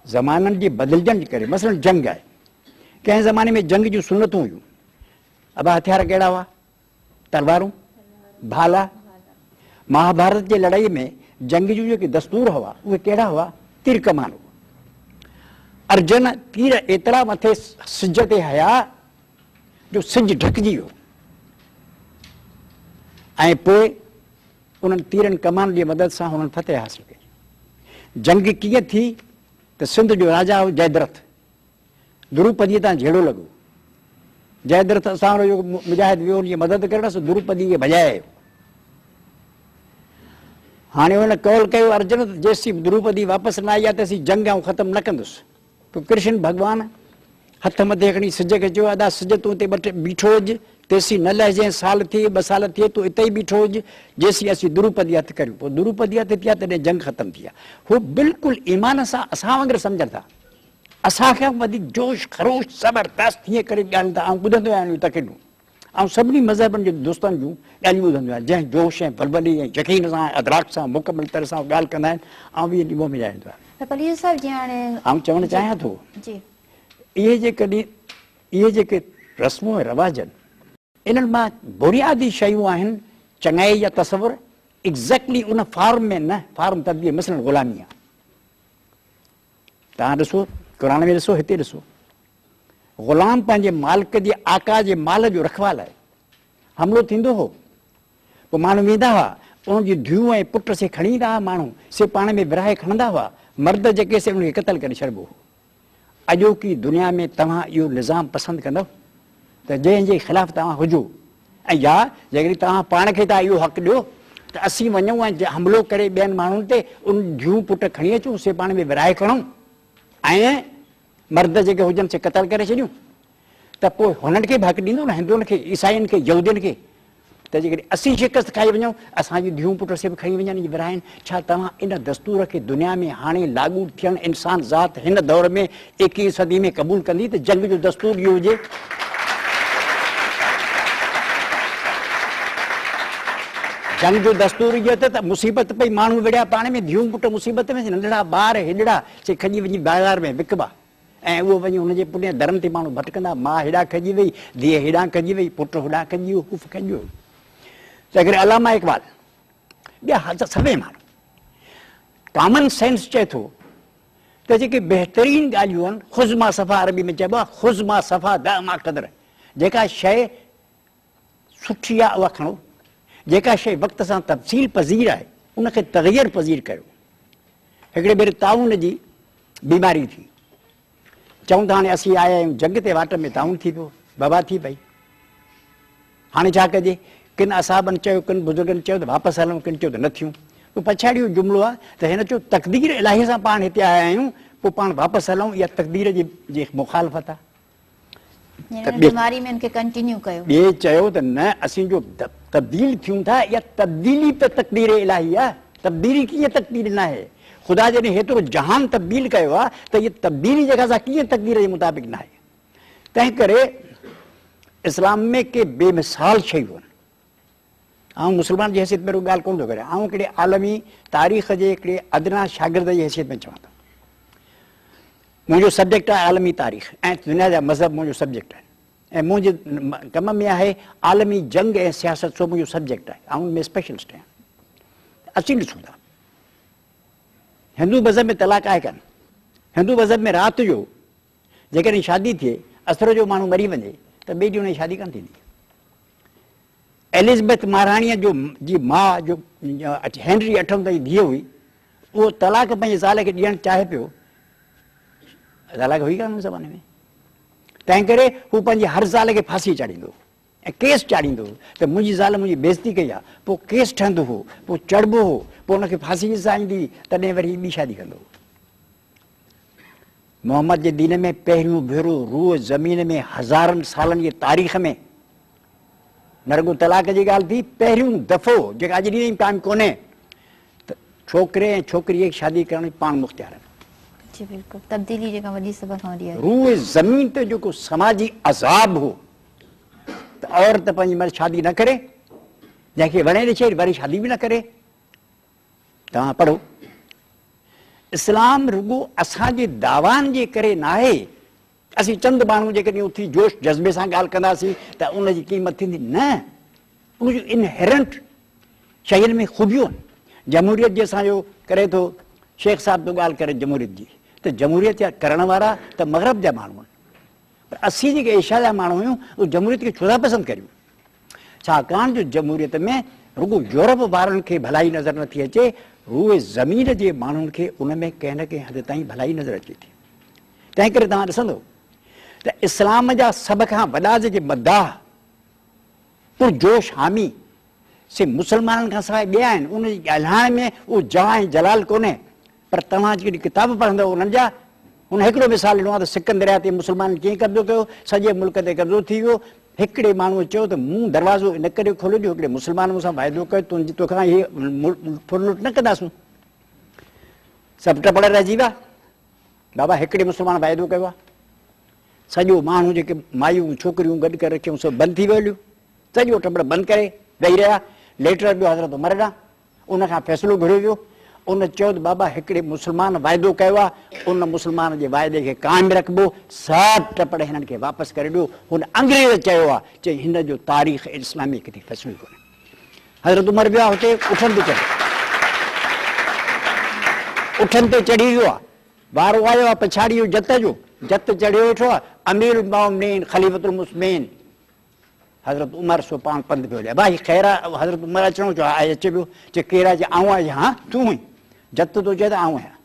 ज़माननि जे बदिलजण जे करे, मसलन जंग आहे, कंहिं ज़माने में जंग जूं सुनतूं हुयूं, अबा हथियार कहिड़ा हुआ? तलवारूं, भाला। महाभारत जे लड़ाई में जंग जूं जेके दस्तूर हुआ उहे कहिड़ा हुआ? तीर कमान हुआ। अर्जन तीर एतिरा मथे सिज ते हया जो सिज ढकिजी वियो, ऐं पोइ उन्हनि तीरनि कमान जी मदद सां हुननि फतेह हासिल कई। जंग कीअं थी त सिंध जो राजा हो जयद्रथ, द्रुपदीअ तां झेड़ो लॻो। जयद्रथ असां जो मुजाहिद वियो उनजी मदद करणसि, द्रुपदी खे भॼाए। हाणे हुन कौल कयो अर्जुन जेसीं द्रुपदी वापसि न आई आहे तेसीं जंग ऐं ख़तमु न कंदुसि। पोइ कृष्ण भॻवानु हथ मथे खणी सिज खे चयो, अदा सिज तूं हिते बीठो हुज, तेसीं न लहिजांइ, साल थिए 2 साल थिए तूं हिते ई बीठो हुज, जेसीं असीं द्रुपदी हथु करियूं। पोइ द्रुपदी हथु थिया तॾहिं जंग ख़तमु थी आहे। हू बिल्कुलु ईमान सां असां वांगुरु सम्झनि था, असांखां वधीक जोश ख़रोश ज़बरदस्त थी करे ॻाल्हियूं था। ऐं ॿुधंदो आहियां तक़रीरूं, ऐं सभिनी मज़हबनि जे दोस्तनि जूं ॻाल्हियूं ॿुधंदो आहियां, जंहिं जोश ऐं बलबली ऐं यकीन सां अदराक सां मुकमल तरह सां ॻाल्हि कंदा आहिनि, ऐं बि ॾींहों मिलाईंदो आहे। ऐं चवणु चाहियां थो, इहे जेके रस्मूं ऐं रवाज आहिनि, इन्हनि मां बुनियादी शयूं आहिनि चङाई या तसवुर, एग्ज़ैक्टली उन फॉर्म में न, फॉर्म तब्दील, मसलन ग़ुलामी आहे। तव्हां ॾिसो क़ुरान में, ॾिसो हिते ॾिसो, ग़ुलाम पंहिंजे मालिक जे आका जे माल जो रखवाल आहे। हमिलो थींदो हो, पोइ माण्हू वेंदा हुआ, उनजी धीउ ऐं पुट से खणी ईंदा हुआ माण्हू, से पाण में विराए खणंदा हुआ, मर्द जेके से उनखे क़तल करे छॾिबो हो। अॼोकी दुनिया में तव्हां इहो निज़ाम पसंदि कंदव त जंहिंजे ख़िलाफ़ु तव्हां हुजो, ऐं या जेकॾहिं तव्हां पाण खे तव्हां इहो हक़ु ॾियो त असीं वञूं ऐं हमिलो करे ॿियनि माण्हुनि ते उन धीउ पुट खणी अचूं, से पाण में विराए खणूं ऐं मर्द जेके हुजनि से क़तल करे छॾियूं, त पोइ हुननि खे बि हक़ु ॾींदो न, हिंदुअनि खे, ईसाइनि खे, यहूदियुनि खे, त जेकॾहिं असीं शिकस्त खाई वञूं, असांजी धीउ पुट से बि खणी वञनि विराइनि। छा तव्हां इन दस्तूर खे दुनिया में हाणे लागू थियणु इंसान ज़ात हिन दौर में 21वीं सदी में क़बूल कंदी त जंग जो दस्तूर इहो हुजे? जंग जो दस्तूर इहो त मुसीबत पई, माण्हू विड़िया पाण में, धीउ पुट मुसीबत में, नंढड़ा ॿार हेॾड़ा से खॼी वञी बाज़ार में विकबा, ऐं उहो वञी हुनजे पुठियां धर्म ते माण्हू भटकंदा, माउ हेॾा खॼी वई, धीउ हेॾां खॼी वई, पुट होॾां खॼी वियो, हूफ खॼी वियो। त अगरि अलामा इक़बाल ॿिया सभई माण्हू कॉमन सेंस चए थो त जेके बहितरीन ॻाल्हियूं आहिनि, ख़ुज़ मां सफ़ा, अरबी में चइबो आहे ख़ुज़ मां सफ़ा दा मां क़दर, जेका शइ सुठी आहे उहा खणो, जेका शइ वक़्त सां तफ़सील पज़ीर आहे उनखे तग़यर पज़ीर कयो। हिकिड़े भेरे ताउन जी बीमारी थी, चऊं था हाणे असीं आया आहियूं जंग ते, वाट में ताउन थी पियो, वबा थी पई। हाणे छा कजे? किन असाबनि चयो, किन बुज़ुर्गनि चयो त वापसि हलूं, किन चयो त न थियूं। पोइ पछाड़ी जुमिलो आहे त हिन चयो तक़दीर इलाही सां पाण हिते आया आहियूं, पोइ पाण वापसि हलूं, इहा तक़दीर जी मुखालफ़त आहे। ॿिए चयो त न, असीं जो तब्दील थियूं था, इहा तब्दीली त तक़दीर इलाही आहे। तब्दीली कीअं तक़दीर न आहे? ख़ुदा जॾहिं हेतिरो जहान तब्दील कयो आहे त इहा तब्दीली जेका सां कीअं तक़दीर जे मुताबिक़ न आहे? तंहिं करे इस्लाम में के बेमिसाल शयूं आहिनि। ऐं मुस्लमान जी हैसियत में ॻाल्हि कोन थो करे, ऐं हिकिड़े आलमी तारीख़ जे हिकिड़े अदना शागिर्द जी हैसियत में चवां थो। मुंहिंजो सब्जेक्ट आहे आलमी तारीख़, ऐं दुनिया जा मज़हब मुंहिंजो सब्जेक्ट आहे, ऐं मुंहिंजे कम में आहे आलमी जंग ऐं सियासत, सो मुंहिंजो सब्जेक्ट आहे, ऐं उनमें स्पेशलिस्ट आहियां। अची ॾिसूं था, हिंदू मज़हब में तलाक आहे कान। हिंदू मज़हब में राति जो जेकॾहिं शादी थिए, असर जो माण्हू मरी वञे त ॿिए ॾींहुं हुनजी शादी कान थींदी। एलिज़ाबेथ महाराणीअ जी माउ जो हेनरी 8 जी धीउ हुई, उहो तलाक पंहिंजे ज़ाल खे ॾियणु चाहे पियो, तलाक हुई कान हुन ज़माने में। तंहिं करे हू पंहिंजे हर ज़ाल खे फांसी चाढ़ींदो ऐं केस चाढ़ींदो त मुंहिंजी ज़ाल मुंहिंजी बेइज़ती कई आहे, पोइ केस ठहंदो हो, पोइ चढ़बो हो, पोइ हुनखे फांसी सां ईंदी, तॾहिं वरी ॿी शादी कंदो। मोहम्मद जे दीन में पहिरियों भेरो रूह ज़मीन में हज़ारनि सालनि जी तारीख़ में न रुॻो तलाक जी ॻाल्हि थी, पहिरियों दफ़ो जेका अॼु ॾींहुं टाइम कोन्हे त छोकिरे ऐं छोकिरीअ खे शादी करण पाण मुख़्तियार आहे। रूह ज़मीन ते जेको समाजी अज़ाब हो त औरत पंहिंजी मर्द शादी न करे, जंहिंखे वणे ॾिसे वरी शादी बि न करे। तव्हां पढ़ो, इस्लाम रुगो असांजे दावान जे करे न आहे। असीं चंद माण्हू जेकॾहिं उथी जोश जज़्बे सां ॻाल्हि कंदासीं त उनजी क़ीमत थींदी न, उनजो इनहेरेंट शयुनि में ख़ूबियूं आहिनि। जमहूरियत जे असांजो करे थो शेख साहब थो ॻाल्हि करे जमहूरियत जी, त जमहूरियत जा करण वारा त मग़रब जा माण्हू आहिनि, पर असीं जेके एशिया जा माण्हू आहियूं उहे जमहूरियत खे छो था पसंदि करियूं? छाकाणि जो जमहूरियत में रुगो यूरोप वारनि खे भलाई नज़र नथी अचे, उहे ज़मीन जे माण्हुनि खे उन में कंहिं न कंहिं हद ताईं भलाई नज़र अचे थी। तंहिं करे तव्हां ॾिसंदो त इस्लाम जा सभ खां वॾा जेके मदाह पुरजोश हामी से मुस्लमाननि खां सवाइ ॿिया आहिनि, उन जे ॻाल्हाइण में उहो जवां ऐं जलाल कोन्हे। पर तव्हां जेकॾहिं किताब पढ़ंदव उन्हनि जा, हुन हिकिड़ो मिसाल ॾिनो आहे त सिकंद दरिया ते मुस्लमाननि कीअं कब्ज़ो कयो, सॼे मुल्क ते कब्ज़ो थी वियो। हिकिड़े माण्हूअ चयो त मूं दरवाज़ो इन करे खोलियो जो हिकिड़े मुस्लमान मूंसां वाइदो कयो, तोखां इहे फुरलुट न कंदासूं। सभु टपड़ रहिजी विया, बाबा हिकिड़े मुस्लमान वाइदो कयो आहे, सॼो माण्हू जेके मायूं छोकिरियूं गॾु करे रखियूं सभु बंदि थी वियूं, सॼो टपड़ बंदि करे वेही रहिया। लेटर ॿियो हज़रत उमर ॾांहुं, उनखां फ़ैसिलो घुरियो वियो। उन चयो त बाबा हिकिड़े मुस्लमान वाइदो कयो आहे, उन मुस्लमान जे वाइदे खे क़ाइमु रखिबो, सभु टपड़ हिननि खे वापसि करे ॾियो। हुन अंग्रेज़ चयो आहे, चई हिन जो तारीख़ इस्लामी किथे फ़ैसिलो कोन्हे। हज़रत उमर वियो आहे हुते उठनि ते चढ़ी वियो आहे, वारो आयो आहे पछाड़ी जत जो, जत चढ़ियो वेठो आहे अमीरुल मोमिनीन ख़लीफ़तुल मुस्लिमीन। हज़रत उमर सो पाण पंधु पियो हले, भाई ख़ैर आहे। हज़रत उमर अचणो चयो आहे, अचे पियो, चए केरु आहे? आऊं आहियां। हा तूं हुई? जत थो चए त आऊं आहियां।